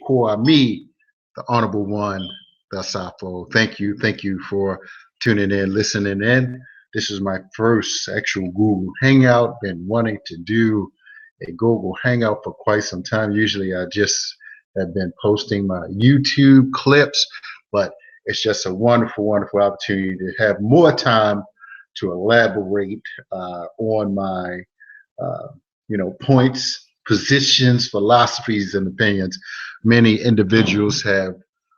Haki Ammi, the Honorable One, the Safo. Thank you for tuning in, listening in. This is my first actual Google Hangout. Been wanting to do a Google Hangout for quite some time. Usually I just have been posting my YouTube clips, but it's just a wonderful, wonderful opportunity to have more time to elaborate on my, points, positions, philosophies, and opinions. Many individuals have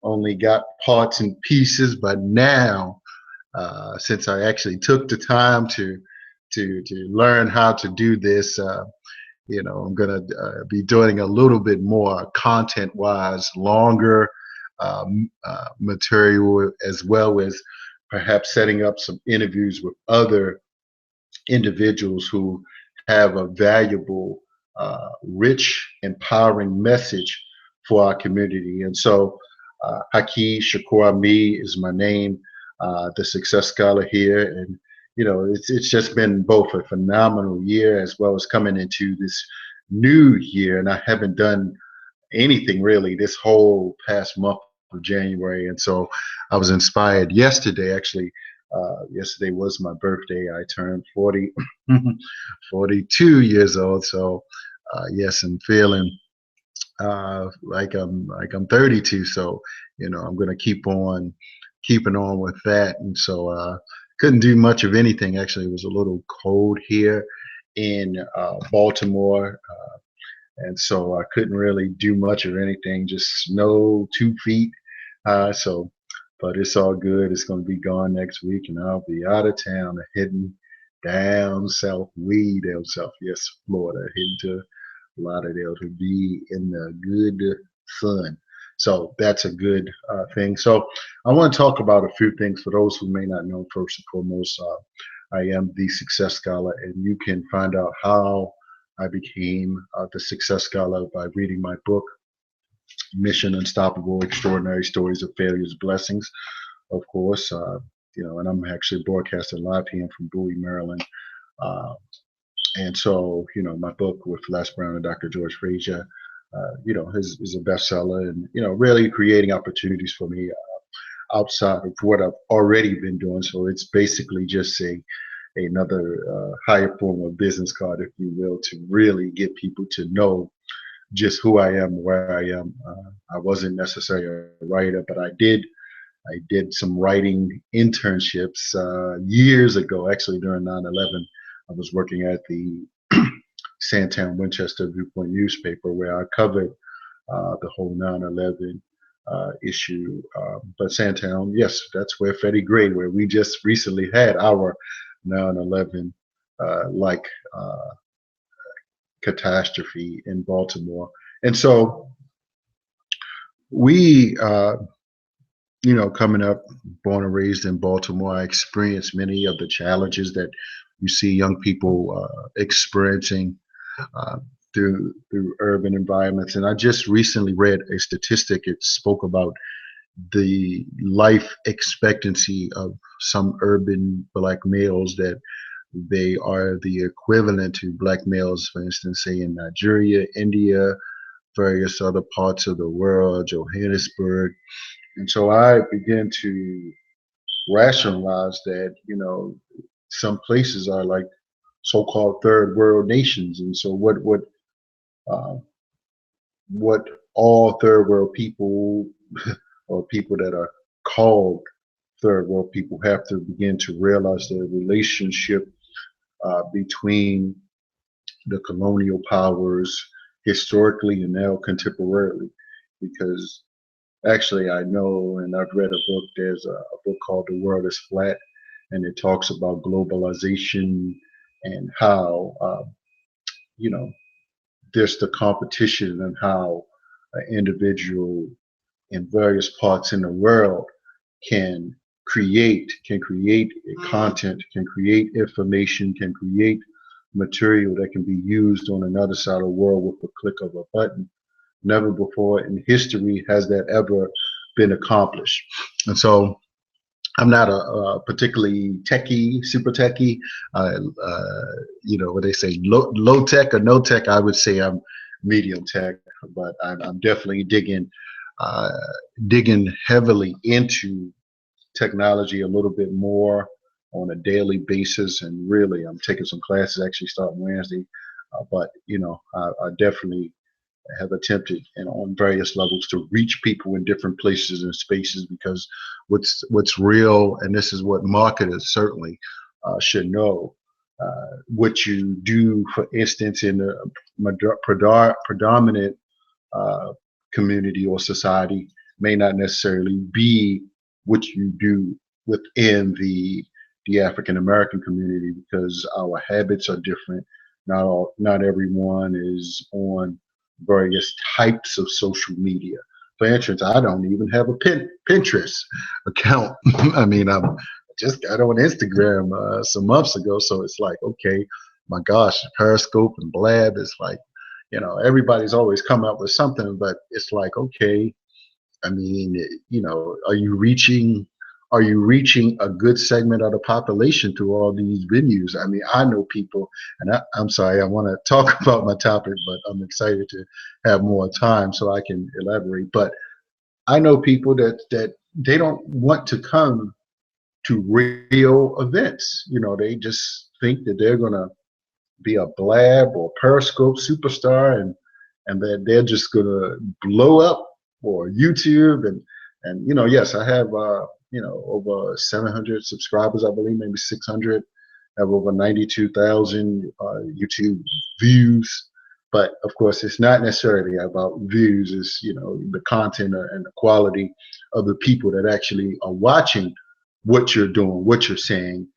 only got parts and pieces, but now, since I actually took the time to learn how to do this, I'm gonna be doing a little bit more content-wise, longer material, as well as perhaps setting up some interviews with other individuals who have a valuable, rich, empowering message for our community. And so, Haki Ammi is my name, the Success Scholar here, and it's just been both a phenomenal year as well as coming into this new year, and I haven't done anything really this whole past month of January, and so I was inspired yesterday. Actually, yesterday was my birthday. I turned 40, 42 years old. So yes, I'm feeling like I'm 32. So I'm gonna keep on keeping on with that, and so couldn't do much of anything. Actually, it was a little cold here in Baltimore. And so I couldn't really do much of anything, just snow 2 feet. But it's all good. It's going to be gone next week, and I'll be out of town, heading down south, way down south, yes, Florida, heading to Lauderdale to be in the good sun. So that's a good thing. So I want to talk about a few things for those who may not know. First and foremost, I am the Success Scholar, and you can find out how I became the Success Scholar by reading my book, Mission Unstoppable: Extraordinary Stories of Failure's Blessings, of course. And I'm actually broadcasting live here from Bowie, Maryland. And so, my book with Les Brown and Dr. George Frazier, is a bestseller, and, really creating opportunities for me outside of what I've already been doing. So it's basically just another higher form of business card, if you will, to really get people to know just who I am, where I am. I wasn't necessarily a writer, but I did some writing internships years ago, actually during 9/11. I was working at the Sandtown Winchester Viewpoint newspaper, where I covered the whole 9/11 issue. But Sandtown, yes, that's where Freddie Gray, where we just recently had our 9/11 catastrophe in Baltimore. And so we, coming up, born and raised in Baltimore, I experienced many of the challenges that you see young people experiencing through urban environments. And I just recently read a statistic. It spoke about the life expectancy of some urban Black males, that they are the equivalent to Black males, for instance, say in Nigeria, India, various other parts of the world, Johannesburg. And so I began to rationalize that, some places are like so-called third world nations. And so what all third world people or people that are called third world people have to begin to realize the relationship between the colonial powers historically and now contemporarily. Because actually, I know, and I've read a book, there's a book called The World is Flat, and it talks about globalization and how, there's the competition, and how an individual in various parts in the world can create content, can create information, can create material that can be used on another side of the world with a click of a button. Never before in history has that ever been accomplished. And so I'm not a particularly techie, super techie, what they say, low tech or no tech. I would say I'm medium tech. but I'm definitely uh, digging heavily into technology a little bit more on a daily basis. And really, I'm taking some classes actually starting Wednesday. But I definitely have attempted and on various levels to reach people in different places and spaces, because what's real, and this is what marketers certainly should know. What you do, for instance, in the predominant uh, community or society may not necessarily be what you do within the African American community, because our habits are different. Not everyone is on various types of social media. For instance, I don't even have a Pinterest account. I mean, I'm just got on Instagram some months ago, so it's like, okay, my gosh, Periscope and Blab is like, everybody's always come up with something, but it's like, okay, I mean, are you reaching a good segment of the population through all these venues? I mean, I know people, and I'm sorry, I want to talk about my topic, but I'm excited to have more time so I can elaborate. But I know people that they don't want to come to real events. They just think that they're gonna be a Blab or Periscope superstar, and that they're just gonna blow up for YouTube. And yes, I have over 700 subscribers, I believe, maybe 600. I have over 92,000 YouTube views. But of course, it's not necessarily about views. It's the content and the quality of the people that actually are watching what you're doing, what you're saying,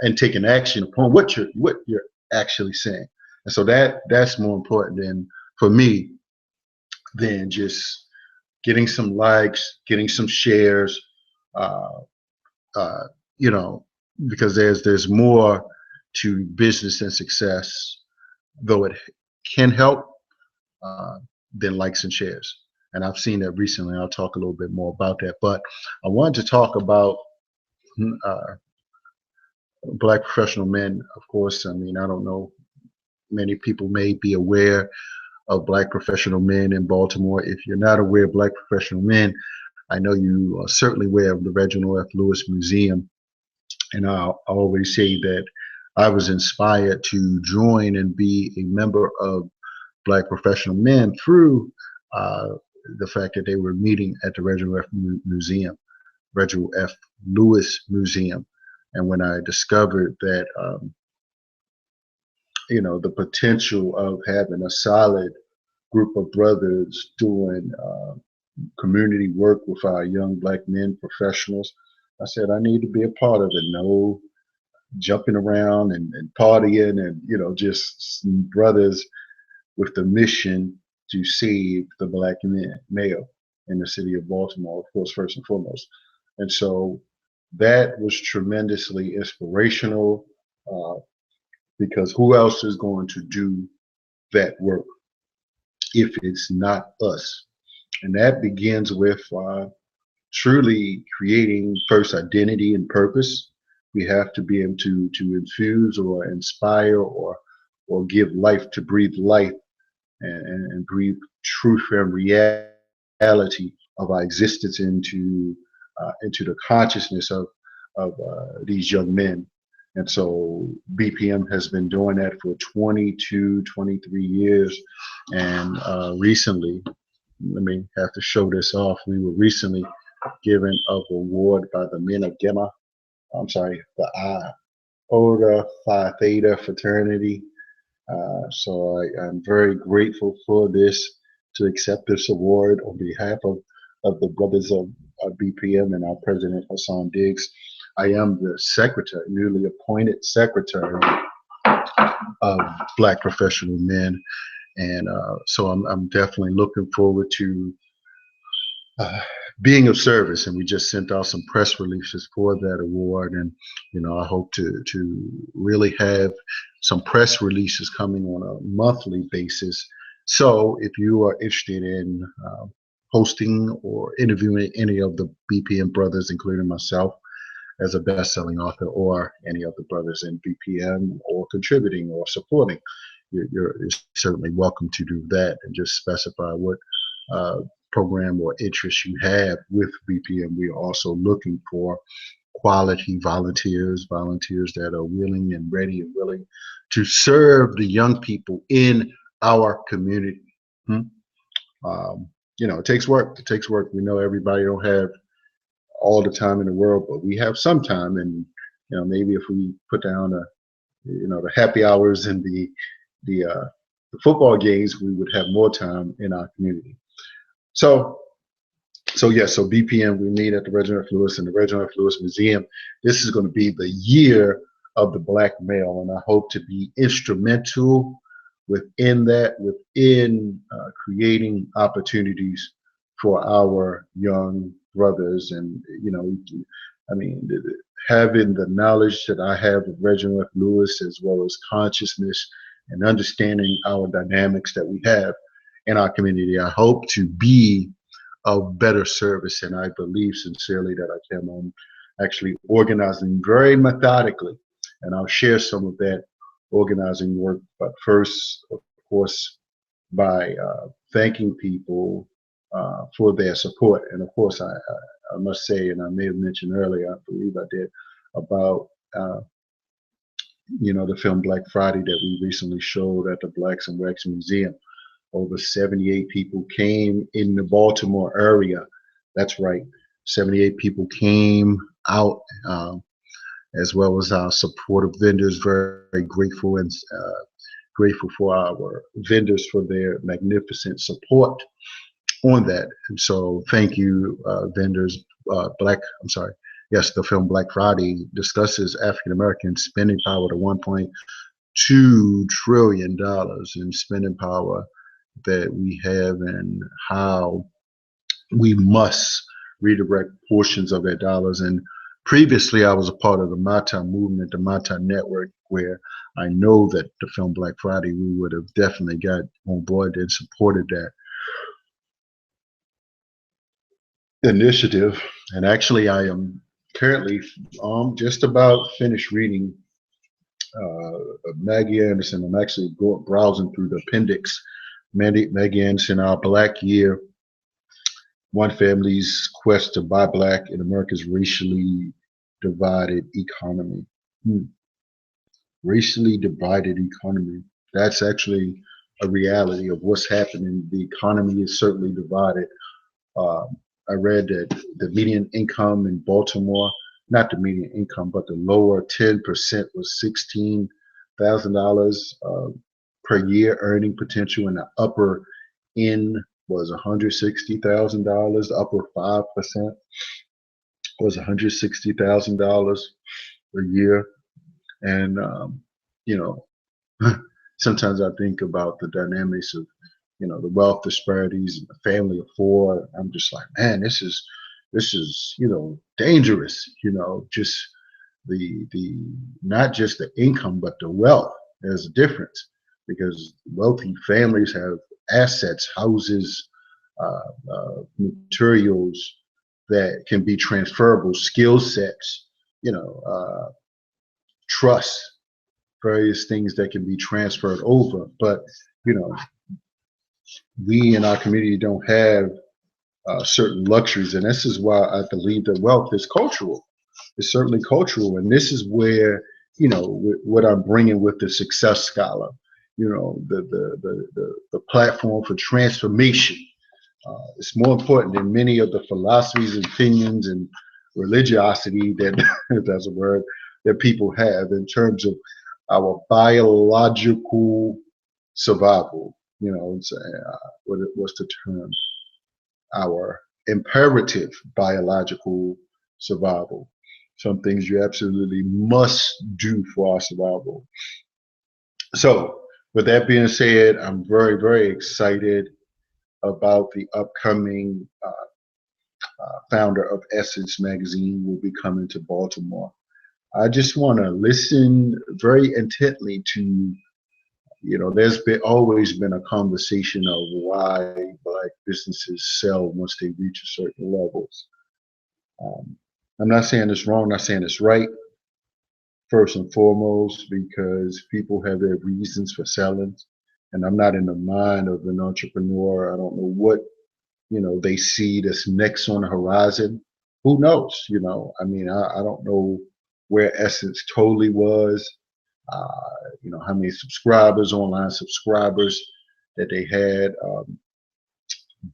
and taking action upon what you're actually saying. And so that's more important than for me than just getting some likes, getting some shares, uh, uh, you know, because there's more to business and success, though it can help, uh, than likes and shares. And I've seen that recently. I'll talk a little bit more about that. But I wanted to talk about uh, Black professional men. Of course, I mean, I don't know, many people may be aware of Black professional men in Baltimore. If you're not aware of Black professional men, I know you are certainly aware of the Reginald F. Lewis Museum. And I always say that I was inspired to join and be a member of Black professional men through uh, the fact that they were meeting at the Reginald F. Lewis Museum. And when I discovered that, the potential of having a solid group of brothers doing community work with our young Black men professionals, I said I need to be a part of it. No jumping around and partying, and just brothers with the mission to save the Black male in the city of Baltimore, of course, first and foremost. And so that was tremendously inspirational, uh, because who else is going to do that work if it's not us? And that begins with truly creating first identity and purpose. We have to be able to infuse or inspire or give life, to breathe life, and breathe truth and reality of our existence into the consciousness of these young men. And so BPM has been doing that for 22, 23 years. And recently, let me have to show this off. We were recently given an award by the men of Gamma. I'm sorry, the Iota Phi Theta fraternity. So I'm very grateful for this, to accept this award on behalf of the brothers of BPM and our president, Hassan Diggs. I am the secretary, newly appointed secretary of Black professional men. And so I'm definitely looking forward to uh, being of service. And we just sent out some press releases for that award. And, I hope to really have some press releases coming on a monthly basis. So if you are interested in hosting or interviewing any of the BPM brothers, including myself, as a best-selling author, or any of the brothers in BPM, or contributing or supporting, you're certainly welcome to do that, and just specify what uh, program or interest you have with BPM. We are also looking for quality volunteers that are willing and ready and willing to serve the young people in our community. Hmm? It takes work. It takes work. We know everybody don't have all the time in the world, but we have some time. And maybe if we put down the happy hours and the the football games, we would have more time in our community. So so BPM, we meet at the Reginald F. Lewis and the Reginald F. Lewis Museum. This is going to be the year of the Black male, and I hope to be instrumental within creating opportunities for our young brothers. And I mean, having the knowledge that I have of Reginald F. Lewis, as well as consciousness and understanding our dynamics that we have in our community, I hope to be of better service. And I believe sincerely that I can. Actually organizing very methodically, and I'll share some of that organizing work. But first, of course, by thanking people for their support. And of course, I must say, and I may have mentioned earlier, I believe I did, about the film Black Friday that we recently showed at the Blacks and Wax Museum. Over 78 people came in the Baltimore area. That's right, 78 people came out, as well as our supportive vendors. Very, very grateful, and grateful for our vendors for their magnificent support on that. And so thank you, vendors. Yes, the film Black Friday discusses African American spending power to $1.2 trillion in spending power that we have, and how we must redirect portions of that dollars. And previously, I was a part of the Mata movement, the Mata network, where I know that the film Black Friday, we would have definitely got on board and supported that initiative. And actually, I am currently just about finished reading Maggie Anderson. I'm actually browsing through the appendix. Maggie Anderson, Our Black Year, One Family's Quest to Buy Black in America's Racially Divided Economy. Racially divided economy. That's actually a reality of what's happening. The economy is certainly divided. I read that the median income in Baltimore, not the median income, but the lower 10% was $16,000 per year earning potential, and the upper end was $160,000. The upper 5% was $160,000 a year. And sometimes I think about the dynamics of the wealth disparities and the family of four. I'm just like, man, this is dangerous. Just the not just the income, but the wealth. There's a difference, because wealthy families have assets, houses, materials that can be transferable, skill sets, trust, various things that can be transferred over. But we in our community don't have certain luxuries, and this is why I believe that wealth is cultural. It's certainly cultural, and this is where what I'm bringing with the Success Scholar, the platform for transformation. It's more important than many of the philosophies and opinions and religiosity that if that's a word, that people have in terms of our biological survival. What's the term? Our imperative biological survival. Some things you absolutely must do for our survival. So, with that being said, I'm very, very excited about the upcoming founder of Essence Magazine will be coming to Baltimore. I just want to listen very intently to, there's always been a conversation of why Black businesses sell once they reach a certain levels. I'm not saying it's wrong, not saying it's right. first and foremost because people have their reasons for selling, and I'm not in the mind of an entrepreneur. I don't know what they see that's next on the horizon. Who knows? I mean, I don't know where Essence totally was. How many subscribers, online subscribers that they had,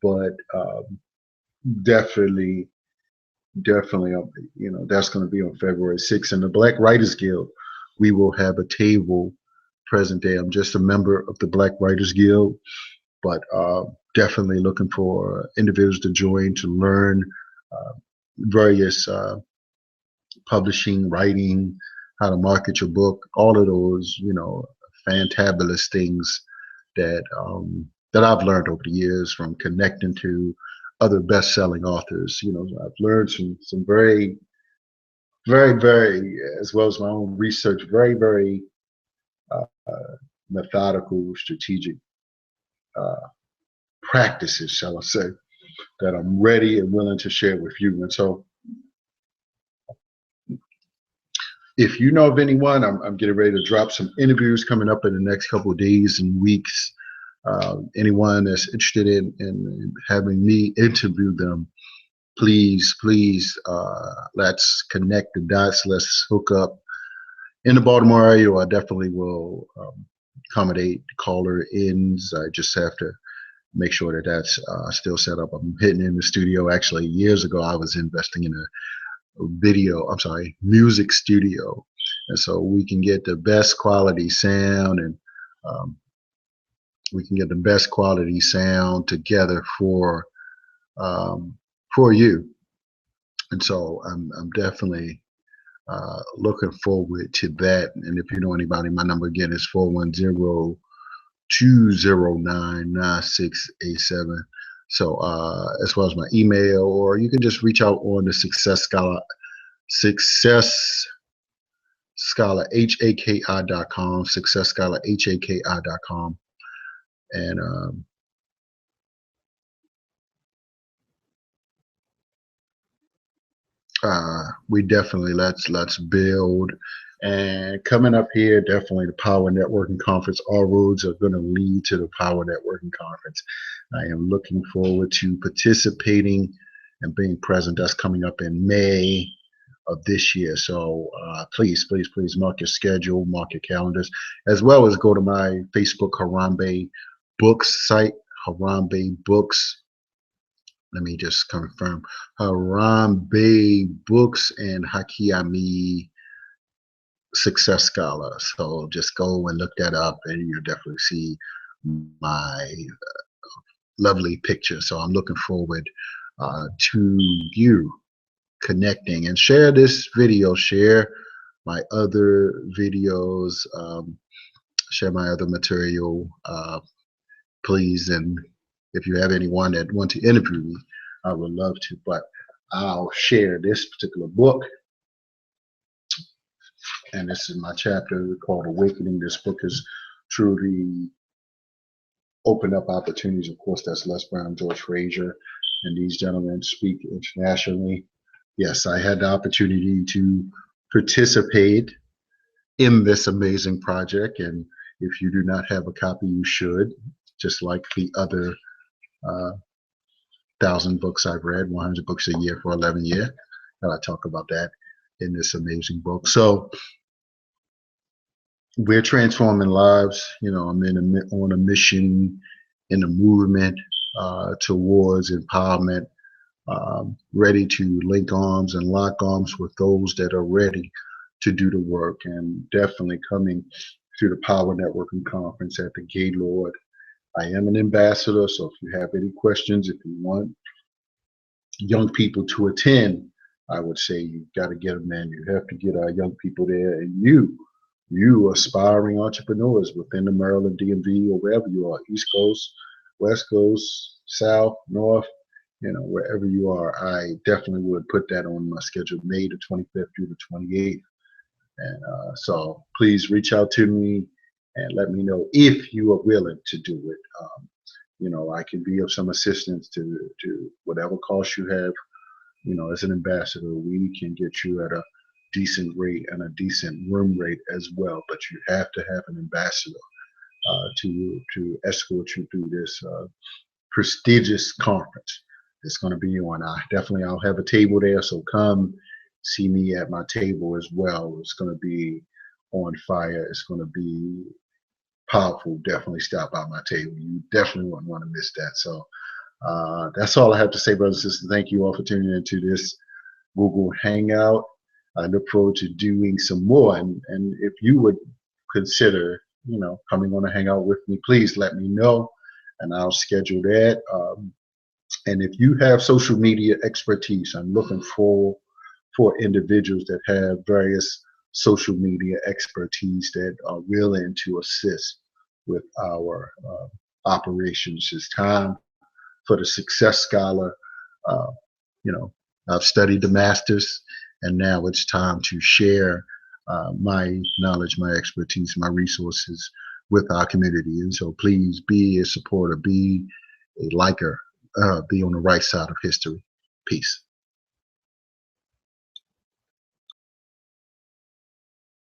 but definitely, definitely, that's going to be on February 6th. And the Black Writers Guild, we will have a table present day. I'm just a member of the Black Writers Guild, but definitely looking for individuals to join to learn various publishing, writing, how to market your book, all of those, fantabulous things that I've learned over the years from connecting to other best-selling authors. I've learned some very, very, very, as well as my own research, very, very methodical, strategic uh, practices, shall I say, that I'm ready and willing to share with you. And so, if you know of anyone, I'm getting ready to drop some interviews coming up in the next couple of days and weeks. Anyone that's interested in having me interview them, please, please, let's connect the dots. Let's hook up in the Baltimore area. I definitely will accommodate caller ins. I just have to make sure that that's still set up. I'm hitting in the studio. Actually, years ago, I was investing in a music studio. And so we can get the best quality sound, and um, we can get the best quality sound together um, for you. And so I'm definitely looking forward to that. And if you know anybody, my number again is 410-209-9687. So as well as my email, or you can just reach out on the Success Scholar, HAKI.com, Success Scholar, HAKI.com. And we definitely let's build. And coming up here, definitely the Power Networking Conference. All roads are going to lead to the Power Networking Conference. I am looking forward to participating and being present. That's coming up in May of this year. So please, please, please mark your schedule, mark your calendars, as well as go to my Facebook Harambe Books site, Harambe Books. Let me just confirm. Harambe Books and Haki Ammi Success Scholar. So just go and look that up, and you'll definitely see my lovely picture. So I'm looking forward to you connecting, and share this video, share my other videos, share my other material, please. And if you have anyone that want to interview me, I would love to, but I'll share this particular book, and this is my chapter called Awakening. This book is truly opened up opportunities. Of course, that's Les Brown, George Frazier, and these gentlemen speak internationally. Yes, I had the opportunity to participate in this amazing project, and if you do not have a copy, you should, just like the other 1,000 books I've read, 100 books a year for 11 years, and I talk about that in this amazing book. So we're transforming lives. I'm on a mission, in a movement towards empowerment, ready to link arms and lock arms with those that are ready to do the work, and definitely coming to the Power Networking Conference at the Gaylord. I am an ambassador, so if you have any questions, if you want young people to attend, I would say you've got to get them in. You have to get our young people there, and you aspiring entrepreneurs within the Maryland DMV or wherever you are, East Coast, West Coast, South, North, wherever you are, I definitely would put that on my schedule, May the 25th through the 28th. And so please reach out to me and let me know if you are willing to do it. I can be of some assistance to whatever cost you have. As an ambassador, we can get you at a decent rate and a decent room rate as well. But you have to have an ambassador to escort you through this prestigious conference. It's going to be on. I'll have a table there, so come see me at my table as well. It's going to be on fire. It's going to be powerful. Definitely stop by my table. You definitely wouldn't want to miss that. So that's all I have to say, brothers and sisters. Thank you all for tuning into this Google Hangout. I look forward to doing some more. And if you would consider, coming on a hangout with me, please let me know, and I'll schedule that. And if you have social media expertise, I'm looking for individuals that have various social media expertise that are willing to assist with our operations. It's time for the Success Scholar. Uh, you know, I've studied the masters, and now it's time to share my knowledge, my expertise, my resources with our community. And so please be a supporter, be a liker, be on the right side of history. Peace.